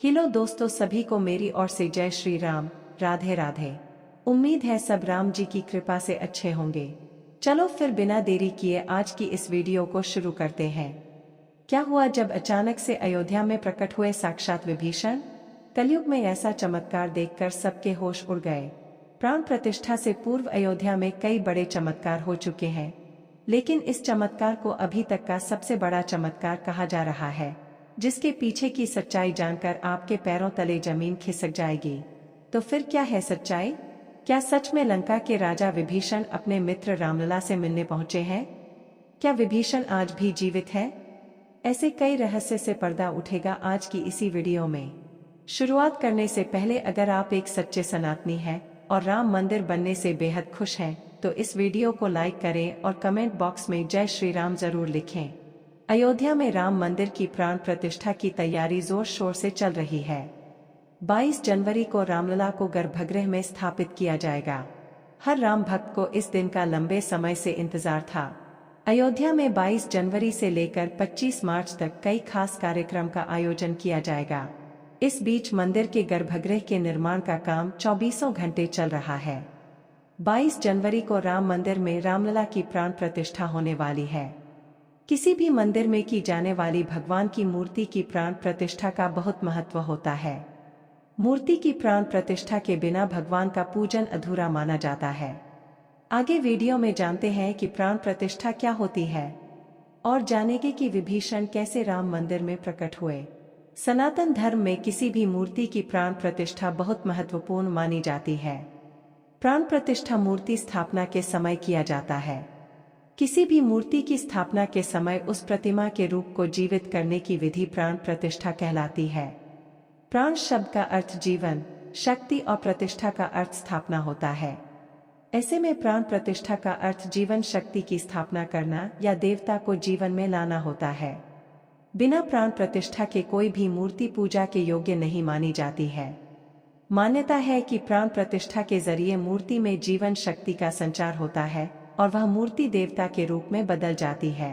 Hello दोस्तों, सभी को मेरी ओर से जय श्री राम। राधे राधे। उम्मीद है सब राम जी की कृपा से अच्छे होंगे। चलो फिर बिना देरी किए आज की इस वीडियो को शुरू करते हैं। क्या हुआ जब अचानक से अयोध्या में प्रकट हुए साक्षात विभीषण? कलयुग में ऐसा चमत्कार देखकर सबके होश उड़ गए। प्राण प्रतिष्ठा से पूर्व अयोध्या में कई बड़े चमत्कार हो चुके हैं, लेकिन इस चमत्कार को अभी तक का सबसे बड़ा चमत्कार कहा जा रहा है, जिसके पीछे की सच्चाई जानकर आपके पैरों तले जमीन खिसक जाएगी। तो फिर क्या है सच्चाई? क्या सच में लंका के राजा विभीषण अपने मित्र रामलला से मिलने पहुंचे हैं? क्या विभीषण आज भी जीवित है? ऐसे कई रहस्य से पर्दा उठेगा आज की इसी वीडियो में। शुरुआत करने से पहले अगर आप एक सच्चे सनातनी हैं और राम मंदिर बनने से बेहद खुश हैं, तो इस वीडियो को लाइक करें और कमेंट बॉक्स में जय श्री राम जरूर लिखें। अयोध्या में राम मंदिर की प्राण प्रतिष्ठा की तैयारी जोर शोर से चल रही है। 22 जनवरी को रामलला को गर्भगृह में स्थापित किया जाएगा। हर राम भक्त को इस दिन का लंबे समय से इंतजार था। अयोध्या में 22 जनवरी से लेकर 25 मार्च तक कई खास कार्यक्रम का आयोजन किया जाएगा। इस बीच मंदिर के गर्भगृह के निर्माण का काम 24 घंटे चल रहा है। 22 जनवरी को राम मंदिर में रामलला की प्राण प्रतिष्ठा होने वाली है। किसी भी मंदिर में की जाने वाली भगवान की मूर्ति की प्राण प्रतिष्ठा का बहुत महत्व होता है। मूर्ति की प्राण प्रतिष्ठा के बिना भगवान का पूजन अधूरा माना जाता है। आगे वीडियो में जानते हैं कि प्राण प्रतिष्ठा क्या होती है और जानेंगे कि विभीषण कैसे राम मंदिर में प्रकट हुए। सनातन धर्म में किसी भी मूर्ति की प्राण प्रतिष्ठा बहुत महत्वपूर्ण मानी जाती है। प्राण प्रतिष्ठा मूर्ति स्थापना के समय किया जाता है। किसी भी मूर्ति की स्थापना के समय उस प्रतिमा के रूप को जीवित करने की विधि प्राण प्रतिष्ठा कहलाती है। प्राण शब्द का अर्थ जीवन, शक्ति और प्रतिष्ठा का अर्थ स्थापना होता है। ऐसे में प्राण प्रतिष्ठा का अर्थ जीवन शक्ति की स्थापना करना या देवता को जीवन में लाना होता है। बिना प्राण प्रतिष्ठा के कोई भी मूर्ति पूजा के योग्य नहीं मानी जाती है। मान्यता है कि प्राण प्रतिष्ठा के जरिए मूर्ति में जीवन शक्ति का संचार होता है और वह मूर्ति देवता के रूप में बदल जाती है।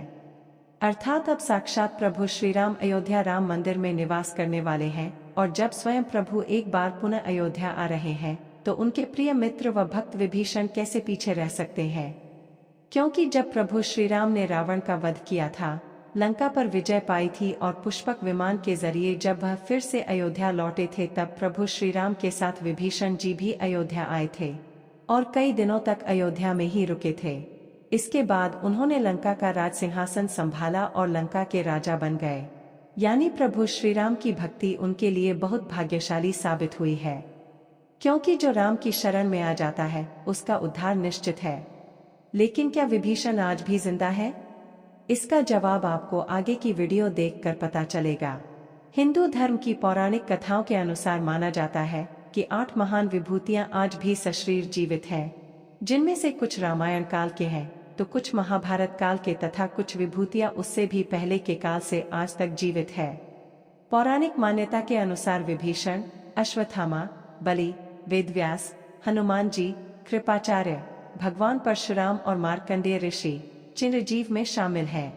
अर्थात अब साक्षात प्रभु श्री राम अयोध्या राम मंदिर में निवास करने वाले हैं, और जब स्वयं प्रभु एक बार पुनः अयोध्या आ रहे हैं, तो उनके प्रिय मित्र व भक्त विभीषण कैसे पीछे रह सकते हैं? क्योंकि जब प्रभु श्री राम ने रावण का वध किया था, लंका पर विजय पाई थी और पुष्पक विमान के जरिए जब वह फिर से अयोध्या लौटे थे, तब प्रभु श्री राम के साथ विभीषण जी भी अयोध्या आए थे और कई दिनों तक अयोध्या में ही रुके थे। इसके बाद उन्होंने लंका का राज सिंहासन संभाला और लंका के राजा बन गए। यानी प्रभु श्री राम की भक्ति उनके लिए बहुत भाग्यशाली साबित हुई है, क्योंकि जो राम की शरण में आ जाता है उसका उद्धार निश्चित है। लेकिन क्या विभीषण आज भी जिंदा है? इसका जवाब आपको आगे की वीडियो देखकर पता चलेगा। हिंदू धर्म की पौराणिक कथाओं के अनुसार माना जाता है कि 8 महान विभूतियां आज भी सशरीर जीवित हैं, जिनमें से कुछ रामायण काल के हैं तो कुछ महाभारत काल के, तथा कुछ विभूतियां उससे भी पहले के काल से आज तक जीवित है। पौराणिक मान्यता के अनुसार विभीषण, अश्वत्थामा, बलि, वेदव्यास, हनुमान जी, कृपाचार्य, भगवान परशुराम और मार्कंडेय ऋषि चिरंजीव में शामिल हैं।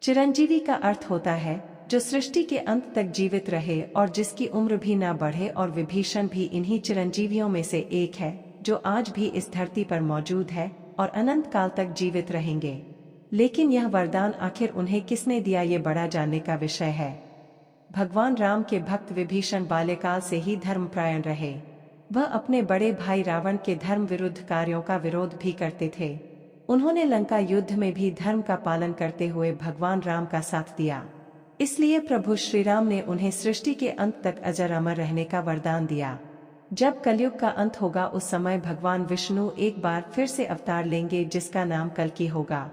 चिरंजीवी का अर्थ होता है जो सृष्टि के अंत तक जीवित रहे और जिसकी उम्र भी ना बढ़े, और विभीषण भी इन्हीं चिरंजीवियों में से एक है जो आज भी इस धरती पर मौजूद है और अनंत काल तक जीवित रहेंगे। लेकिन यह वरदान आखिर उन्हें किसने दिया, ये बड़ा जानने का विषय है। भगवान राम के भक्त विभीषण बाल्यकाल से ही धर्मपरायण रहे। वह अपने बड़े भाई रावण के धर्म विरुद्ध कार्यों का विरोध भी करते थे। उन्होंने लंका युद्ध में भी धर्म का पालन करते हुए भगवान राम का साथ दिया। इसलिए प्रभु श्री राम ने उन्हें सृष्टि के अंत तक अजर अमर रहने का वरदान दिया। जब कलयुग का अंत होगा उस समय भगवान विष्णु एक बार फिर से अवतार लेंगे, जिसका नाम कल्कि होगा।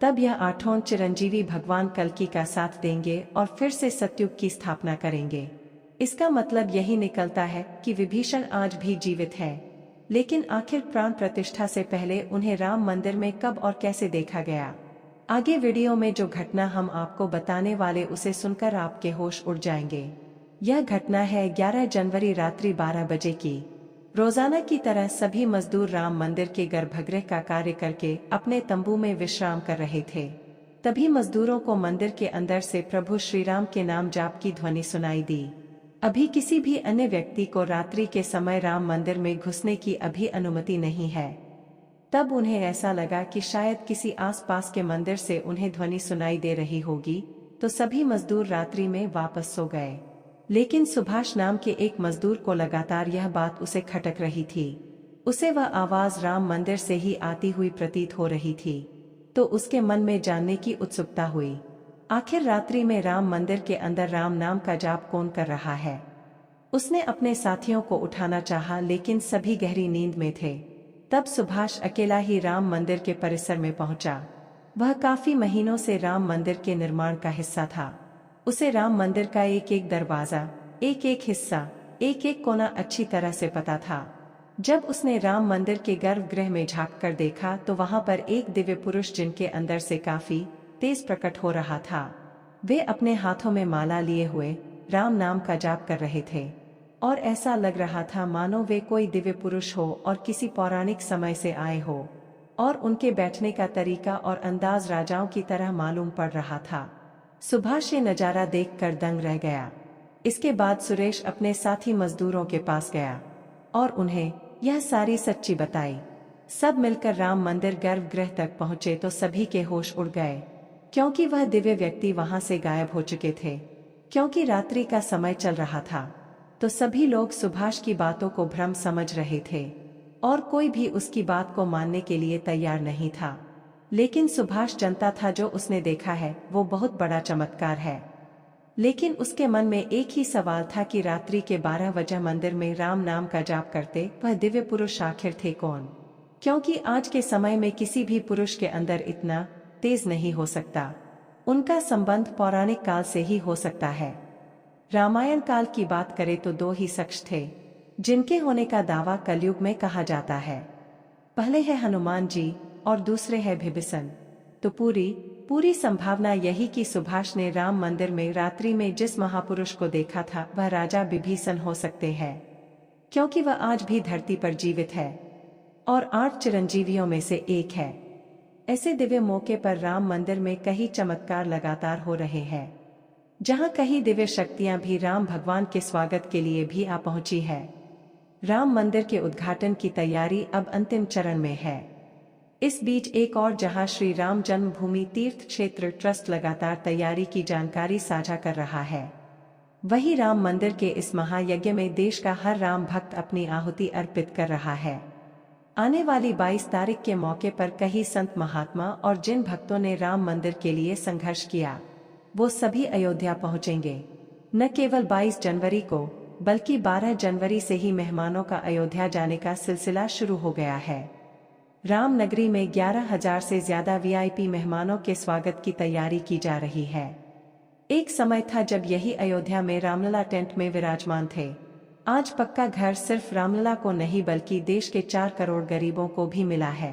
तब यह 8 चिरंजीवी भगवान कल्कि का साथ देंगे और फिर से सतयुग की स्थापना करेंगे। इसका मतलब यही निकलता है कि विभीषण आज भी जीवित है। लेकिन आखिर प्राण प्रतिष्ठा से पहले उन्हें राम मंदिर में कब और कैसे देखा गया? आगे वीडियो में जो घटना हम आपको बताने वाले उसे सुनकर आपके होश उड़ जाएंगे। यह घटना है 11 जनवरी रात्रि 12 बजे की। रोजाना की तरह सभी मजदूर राम मंदिर के गर्भगृह का कार्य करके अपने तंबू में विश्राम कर रहे थे। तभी मजदूरों को मंदिर के अंदर से प्रभु श्री राम के नाम जाप की ध्वनि सुनाई दी। अभी किसी भी अन्य व्यक्ति को रात्रि के समय राम मंदिर में घुसने की अभी अनुमति नहीं है। तब उन्हें ऐसा लगा कि शायद किसी आसपास के मंदिर से उन्हें ध्वनि सुनाई दे रही होगी, तो सभी मजदूर रात्रि में वापस सो गए। लेकिन सुभाष नाम के एक मजदूर को लगातार यह बात उसे खटक रही थी। उसे वह आवाज राम मंदिर से ही आती हुई प्रतीत हो रही थी, तो उसके मन में जानने की उत्सुकता हुई, आखिर रात्रि में राम मंदिर के अंदर राम नाम का जाप कौन कर रहा है। उसने अपने साथियों को उठाना चाहा, लेकिन सभी गहरी नींद में थे। तब सुभाष अकेला ही राम मंदिर के परिसर में पहुंचा। वह काफी महीनों से राम मंदिर के निर्माण का हिस्सा था। उसे राम मंदिर का एक एक दरवाजा, एक एक हिस्सा, एक एक कोना अच्छी तरह से पता था। जब उसने राम मंदिर के गर्भगृह में झांक कर देखा तो वहां पर एक दिव्य पुरुष जिनके अंदर से काफी तेज प्रकट हो रहा था। वे अपने हाथों में माला लिए हुए राम नाम का जाप कर रहे थे, और ऐसा लग रहा था मानो वे कोई दिव्य पुरुष हो और किसी पौराणिक समय से आए हो, और उनके बैठने का तरीका और अंदाज राजाओं की तरह मालूम पड़ रहा था। सुभाष ये नजारा देखकर दंग रह गया। इसके बाद सुरेश अपने साथी मजदूरों के पास गया और उन्हें यह सारी सच्ची बताई। सब मिलकर राम मंदिर गर्भगृह तक पहुंचे तो सभी के होश उड़ गए, क्योंकि वह दिव्य व्यक्ति वहां से गायब हो चुके थे। क्योंकि रात्रि का समय चल रहा था, तो सभी लोग सुभाष की बातों को भ्रम समझ रहे थे और कोई भी उसकी बात को मानने के लिए तैयार नहीं था। लेकिन सुभाष जानता था जो उसने देखा है वो बहुत बड़ा चमत्कार है। लेकिन उसके मन में एक ही सवाल था कि रात्रि के 12 बजे मंदिर में राम नाम का जाप करते वह दिव्य पुरुष आखिर थे कौन, क्योंकि आज के समय में किसी भी पुरुष के अंदर इतना तेज नहीं हो सकता। उनका संबंध पौराणिक काल से ही हो सकता है। रामायण काल की बात करें तो 2 ही शख्स थे जिनके होने का दावा कलयुग में कहा जाता है। पहले है हनुमान जी और दूसरे है विभीषण। तो पूरी संभावना यही कि सुभाष ने राम मंदिर में रात्रि में जिस महापुरुष को देखा था वह राजा विभीषण हो सकते हैं, क्योंकि वह आज भी धरती पर जीवित है और 8 चिरंजीवियों में से एक है। ऐसे दिव्य मौके पर राम मंदिर में कई चमत्कार लगातार हो रहे हैं, जहां कई दिव्य शक्तियां भी राम भगवान के स्वागत के लिए भी आ पहुंची है। राम मंदिर के उद्घाटन की तैयारी अब अंतिम चरण में है। इस बीच एक और जहां श्री राम जन्मभूमि तीर्थ क्षेत्र ट्रस्ट लगातार तैयारी की जानकारी साझा कर रहा है, वही राम मंदिर के इस महायज्ञ में देश का हर राम भक्त अपनी आहुति अर्पित कर रहा है। आने वाली 22 तारीख के मौके पर कई संत महात्मा और जिन भक्तों ने राम मंदिर के लिए संघर्ष किया वो सभी अयोध्या पहुंचेंगे। न केवल 22 जनवरी को बल्कि 12 जनवरी से ही मेहमानों का अयोध्या जाने का सिलसिला शुरू हो गया है। राम नगरी में 11,000 से ज्यादा वीआईपी मेहमानों के स्वागत की तैयारी की जा रही है। एक समय था जब यही अयोध्या में रामलला टेंट में विराजमान थे। आज पक्का घर सिर्फ रामलला को नहीं बल्कि देश के 4 करोड़ गरीबों को भी मिला है।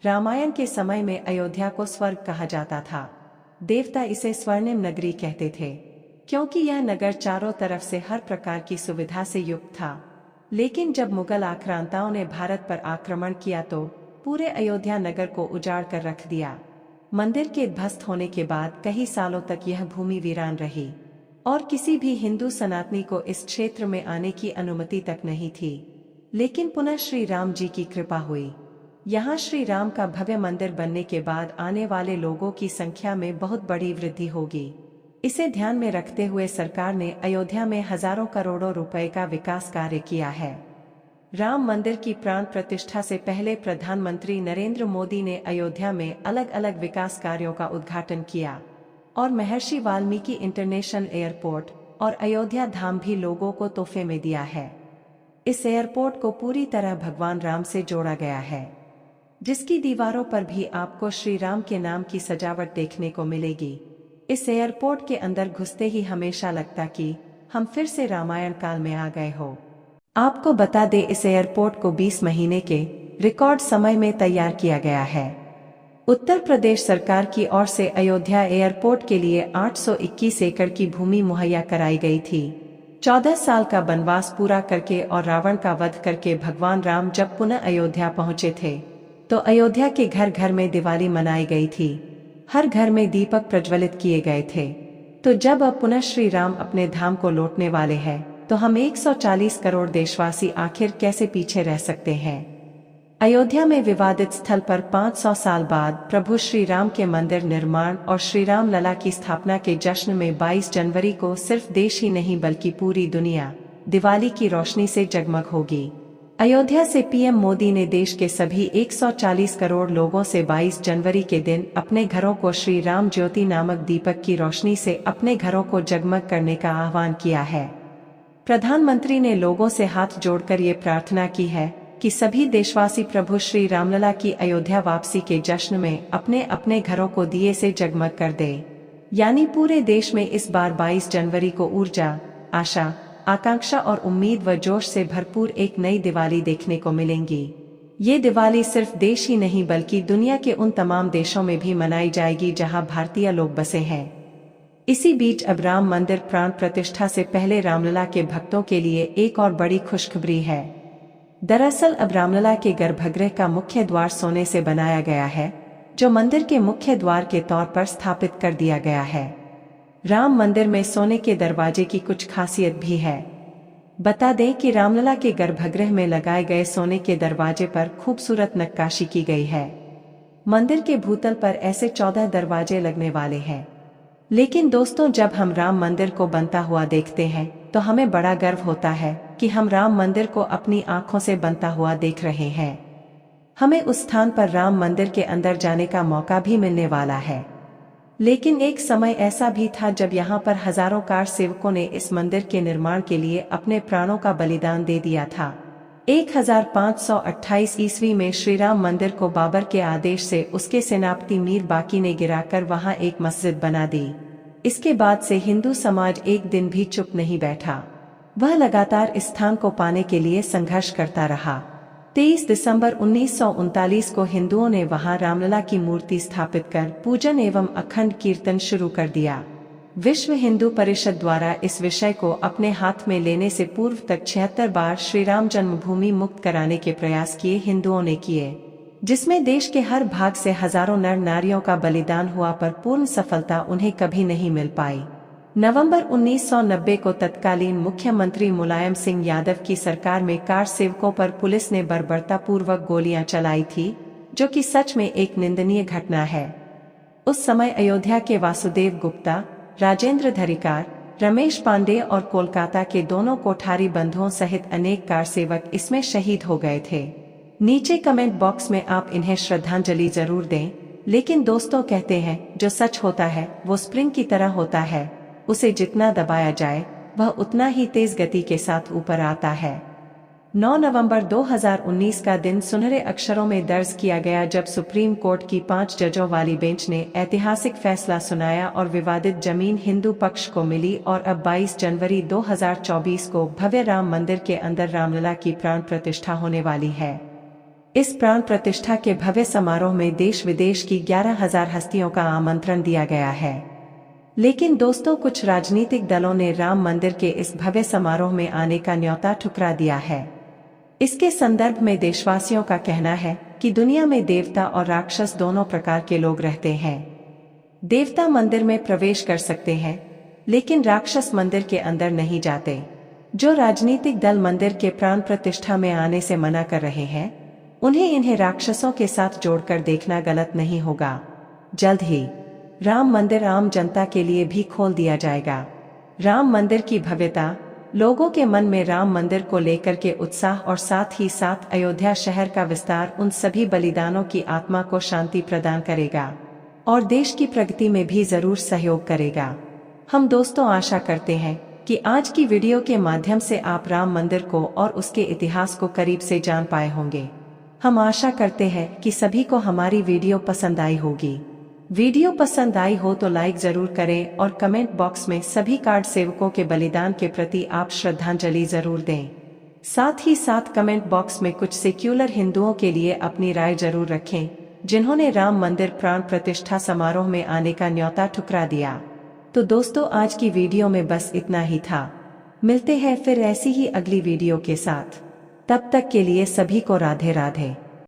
रामायण के समय में अयोध्या को स्वर्ग कहा जाता था। देवता इसे स्वर्णिम नगरी कहते थे, क्योंकि यह नगर चारों तरफ से हर प्रकार की सुविधा से युक्त था। लेकिन जब मुगल आक्रांताओं ने भारत पर आक्रमण किया तो पूरे अयोध्या नगर को उजाड़ कर रख दिया। मंदिर के ध्वस्त होने के बाद कई सालों तक यह भूमि वीरान रही और किसी भी हिंदू सनातनी को इस क्षेत्र में आने की अनुमति तक नहीं थी। लेकिन पुनः श्री राम जी की कृपा हुई। यहाँ श्री राम का भव्य मंदिर बनने के बाद आने वाले लोगों की संख्या में बहुत बड़ी वृद्धि होगी। इसे ध्यान में रखते हुए सरकार ने अयोध्या में हजारों करोड़ों रुपए का विकास कार्य किया है। राम मंदिर की प्राण प्रतिष्ठा से पहले प्रधानमंत्री नरेंद्र मोदी ने अयोध्या में अलग अलग विकास कार्यों का उद्घाटन किया और महर्षि वाल्मीकि इंटरनेशनल एयरपोर्ट और अयोध्या धाम भी लोगों को तोहफे में दिया है। इस एयरपोर्ट को पूरी तरह भगवान राम से जोड़ा गया है, जिसकी दीवारों पर भी आपको श्री राम के नाम की सजावट देखने को मिलेगी। इस एयरपोर्ट के अंदर घुसते ही हमेशा लगता कि हम फिर से रामायण काल में आ गए हो। आपको बता दें, इस एयरपोर्ट को 20 महीने के रिकॉर्ड समय में तैयार किया गया है। उत्तर प्रदेश सरकार की ओर से अयोध्या एयरपोर्ट के लिए 821 एकड़ की भूमि मुहैया कराई गई थी। 14 साल का वनवास पूरा करके और रावण का वध करके भगवान राम जब पुनः अयोध्या पहुंचे थे तो अयोध्या के घर घर में दिवाली मनाई गई थी। हर घर में दीपक प्रज्वलित किए गए थे। तो जब अब पुनः श्री राम अपने धाम को लौटने वाले हैं, तो हम 140 करोड़ देशवासी आखिर कैसे पीछे रह सकते हैं। अयोध्या में विवादित स्थल पर 500 साल बाद प्रभु श्री राम के मंदिर निर्माण और श्री राम लला की स्थापना के जश्न में 22 जनवरी को सिर्फ देश ही नहीं बल्कि पूरी दुनिया दिवाली की रोशनी से जगमग होगी। अयोध्या से पीएम मोदी ने देश के सभी 140 करोड़ लोगों से 22 जनवरी के दिन अपने घरों को श्री राम ज्योति नामक दीपक की रोशनी से अपने घरों को जगमग करने का आह्वान किया है। प्रधानमंत्री ने लोगों से हाथ जोड़कर ये प्रार्थना की है कि सभी देशवासी प्रभु श्री रामलला की अयोध्या वापसी के जश्न में अपने अपने घरों को दिए से जगमग कर दे। यानी पूरे देश में इस बार 22 जनवरी को ऊर्जा, आशा, आकांक्षा और उम्मीद व जोश से भरपूर एक नई दिवाली देखने को मिलेंगी। ये दिवाली सिर्फ देश ही नहीं बल्कि दुनिया के उन तमाम देशों में भी मनाई जाएगी जहां भारतीय लोग बसे हैं। इसी बीच अब राम मंदिर प्राण प्रतिष्ठा से पहले रामलला के भक्तों के लिए एक और बड़ी खुशखबरी है। दरअसल अब रामलला के गर्भगृह का मुख्य द्वार सोने से बनाया गया है, जो मंदिर के मुख्य द्वार के तौर पर स्थापित कर दिया गया है। राम मंदिर में सोने के दरवाजे की कुछ खासियत भी है। बता दें कि रामलला के गर्भगृह में लगाए गए सोने के दरवाजे पर खूबसूरत नक्काशी की गई है। मंदिर के भूतल पर ऐसे 14 दरवाजे लगने वाले हैं। लेकिन दोस्तों, जब हम राम मंदिर को बनता हुआ देखते हैं तो हमें बड़ा गर्व होता है कि हम राम मंदिर को अपनी आंखों से बनता हुआ देख रहे हैं। हमें उस स्थान पर राम मंदिर के अंदर जाने का मौका भी मिलने वाला है। लेकिन एक समय ऐसा भी था जब यहाँ पर हजारों कार सेवकों ने इस मंदिर के निर्माण के लिए अपने प्राणों का बलिदान दे दिया था। 1528 ईस्वी में श्री राम मंदिर को बाबर के आदेश से उसके सेनापति मीर बाकी ने गिराकर वहां एक मस्जिद बना दी। इसके बाद से हिंदू समाज एक दिन भी चुप नहीं बैठा। वह लगातार इस स्थान को पाने के लिए संघर्ष करता रहा। 23 दिसंबर 1939 को हिंदुओं ने वहां रामलला की मूर्ति स्थापित कर पूजन एवं अखंड कीर्तन शुरू कर दिया। विश्व हिंदू परिषद द्वारा इस विषय को अपने हाथ में लेने से पूर्व तक 76 बार श्री राम जन्मभूमि मुक्त कराने के प्रयास किए हिंदुओं ने किए, जिसमें देश के हर भाग से हजारों नर नारियों का बलिदान हुआ, पर पूर्ण सफलता उन्हें कभी नहीं मिल पाई। नवंबर 1990 को तत्कालीन मुख्यमंत्री मुलायम सिंह यादव की सरकार में कार सेवकों पर पुलिस ने बर्बरतापूर्वक गोलियां चलाई थी, जो कि सच में एक निंदनीय घटना है। उस समय अयोध्या के वासुदेव गुप्ता, राजेंद्र धरिकार, रमेश पांडे और कोलकाता के दोनों कोठारी बंधुओं सहित अनेक कार सेवक इसमें शहीद हो गए थे। नीचे कमेंट बॉक्स में आप इन्हें श्रद्धांजलि जरूर दें। लेकिन दोस्तों, कहते हैं जो सच होता है वो स्प्रिंग की तरह होता है, उसे जितना दबाया जाए वह उतना ही तेज गति के साथ ऊपर आता है। 9 नवंबर 2019 का दिन सुनहरे अक्षरों में दर्ज किया गया जब सुप्रीम कोर्ट की 5 जजों वाली बेंच ने ऐतिहासिक फैसला सुनाया और विवादित जमीन हिंदू पक्ष को मिली। और अब 22 जनवरी 2024 को भव्य राम मंदिर के अंदर रामलला की प्राण प्रतिष्ठा होने वाली है। इस प्राण प्रतिष्ठा के भव्य समारोह में देश विदेश की 11,000 हस्तियों का आमंत्रण दिया गया है। लेकिन दोस्तों, कुछ राजनीतिक दलों ने राम मंदिर के इस भव्य समारोह में आने का न्योता ठुकरा दिया है। इसके संदर्भ में देशवासियों का कहना है कि दुनिया में देवता और राक्षस दोनों प्रकार के लोग रहते हैं। देवता मंदिर में प्रवेश कर सकते हैं, लेकिन राक्षस मंदिर के अंदर नहीं जाते। जो राजनीतिक दल मंदिर के प्राण प्रतिष्ठा में आने से मना कर रहे हैं, उन्हें इन्हें राक्षसों के साथ जोड़कर देखना गलत नहीं होगा। जल्द ही राम मंदिर आम जनता के लिए भी खोल दिया जाएगा। राम मंदिर की भव्यता, लोगों के मन में राम मंदिर को लेकर के उत्साह और साथ ही साथ अयोध्या शहर का विस्तार उन सभी बलिदानों की आत्मा को शांति प्रदान करेगा और देश की प्रगति में भी जरूर सहयोग करेगा। हम दोस्तों आशा करते हैं कि आज की वीडियो के माध्यम से आप राम मंदिर को और उसके इतिहास को करीब से जान पाए होंगे। हम आशा करते हैं कि सभी को हमारी वीडियो पसंद आई होगी। वीडियो पसंद आई हो तो लाइक जरूर करें और कमेंट बॉक्स में सभी कार्ड सेवकों के बलिदान के प्रति आप श्रद्धांजलि जरूर दें। साथ ही साथ कमेंट बॉक्स में कुछ सेक्युलर हिंदुओं के लिए अपनी राय जरूर रखें, जिन्होंने राम मंदिर प्राण प्रतिष्ठा समारोह में आने का न्योता ठुकरा दिया। तो दोस्तों, आज की वीडियो में बस इतना ही था। मिलते हैं फिर ऐसी ही अगली वीडियो के साथ। तब तक के लिए सभी को राधे राधे।